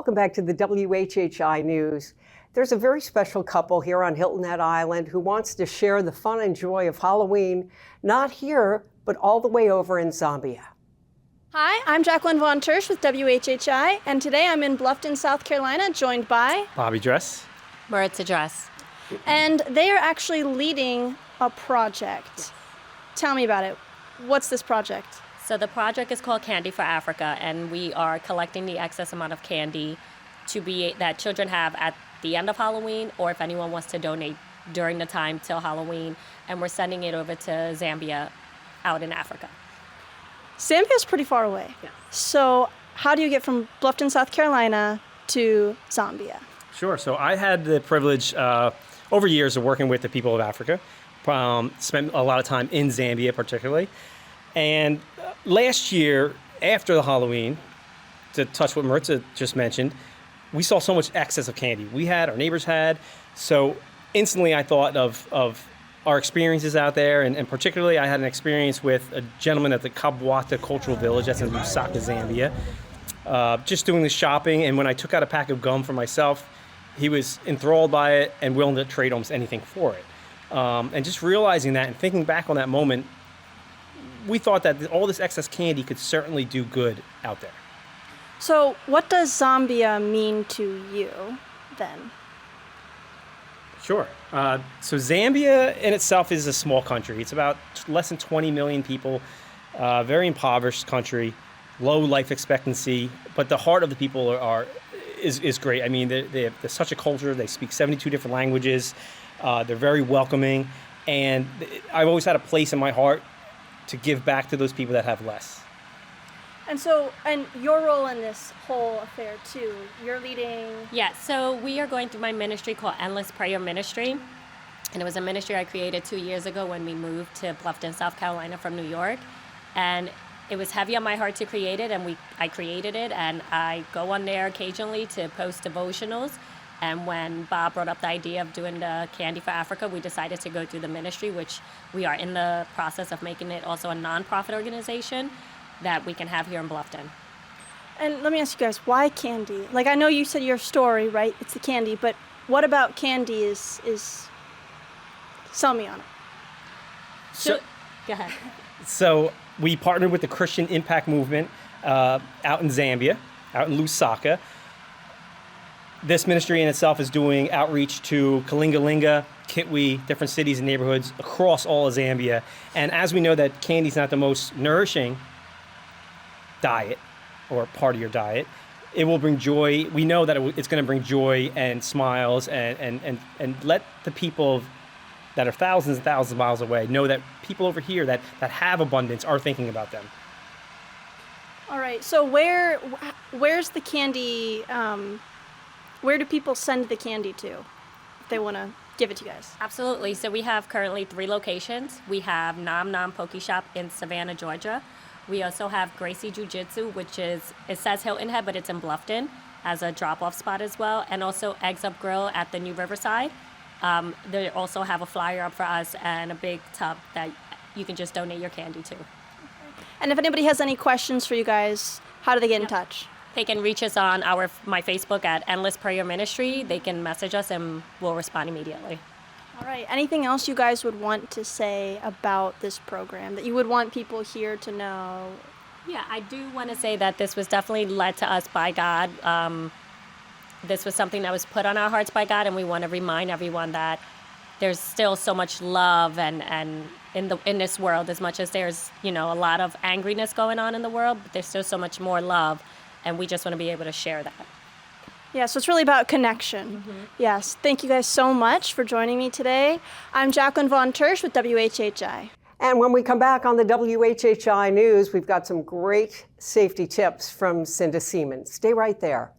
Welcome back to the WHHI News. There's a very special couple here on Hilton Head Island who wants to share the fun and joy of Halloween, not here, but all the way over in Zambia. Hi, I'm Jacqueline Von Tersch with WHHI, and today I'm in Bluffton, South Carolina, joined by Bobby Dress. Maritza Dress. And they are actually leading a project. Yes. Tell me about it. What's this project? So the project is called Candy for Africa, and we are collecting the excess amount of candy that children have at the end of Halloween, or if anyone wants to donate during the time till Halloween, and we're sending it over to Zambia out in Africa. Zambia is pretty far away. Yes. So how do you get from Bluffton, South Carolina to Zambia? Sure. So I had the privilege over years of working with the people of Africa. Spent a lot of time in Zambia particularly. And last year, after the Halloween, to touch what Maritza just mentioned, we saw so much excess of candy. Our neighbors had. So instantly I thought of our experiences out there, and particularly I had an experience with a gentleman at the Kabwata Cultural Village, that's in Lusaka, Zambia, just doing the shopping, and when I took out a pack of gum for myself, he was enthralled by it and willing to trade almost anything for it. And just realizing that and thinking back on that moment, we thought that all this excess candy could certainly do good out there. So what does Zambia mean to you then? Sure. So Zambia in itself is a small country. It's about less than 20 million people, very impoverished country, low life expectancy, but the heart of the people is great. I mean, they're such a culture. They speak 72 different languages. They're very welcoming, and I've always had a place in my heart to give back to those people that have less. And your role in this whole affair too, you're leading... Yeah, so we are going through my ministry called Endless Prayer Ministry. And it was a ministry I created 2 years ago when we moved to Bluffton, South Carolina from New York. And it was heavy on my heart to create it, and I created it. And I go on there occasionally to post devotionals. And when Bob brought up the idea of doing the Candy for Africa, we decided to go through the ministry, which we are in the process of making it also a nonprofit organization that we can have here in Bluffton. And let me ask you guys, why candy? Like, I know you said your story, right? It's the candy, but what about candy is sell me on it. So go ahead. So we partnered with the Christian Impact Movement out in Zambia, out in Lusaka. This ministry in itself is doing outreach to Kalingalinga, Kitwe, different cities and neighborhoods across all of Zambia. And as we know that candy's not the most nourishing diet or part of your diet, it will bring joy. We know that it's going to bring joy and smiles and let the people that are thousands and thousands of miles away know that people over here that have abundance are thinking about them. All right, so where's the candy, where do people send the candy to if they want to give it to you guys? Absolutely. So we have currently 3 locations. We have Nam Nam Poke Shop in Savannah, Georgia. We also have Gracie Jiu-Jitsu, it says Hilton Head, but it's in Bluffton as a drop-off spot as well. And also Eggs Up Grill at the New Riverside. They also have a flyer up for us and a big tub that you can just donate your candy to. And if anybody has any questions for you guys, how do they get in touch? They can reach us on my Facebook at Endless Prayer Ministry. They can message us and we'll respond immediately. All right. Anything else you guys would want to say about this program that you would want people here to know? Yeah, I do want to say that this was definitely led to us by God. This was something that was put on our hearts by God, and we want to remind everyone that there's still so much love and in this world, as much as there's a lot of angriness going on in the world, but there's still so much more love, and we just want to be able to share that. Yeah, so it's really about connection. Mm-hmm. Yes, thank you guys so much for joining me today. I'm Jacqueline Von Tersch with WHHI. And when we come back on the WHHI News, we've got some great safety tips from Cinda Seaman. Stay right there.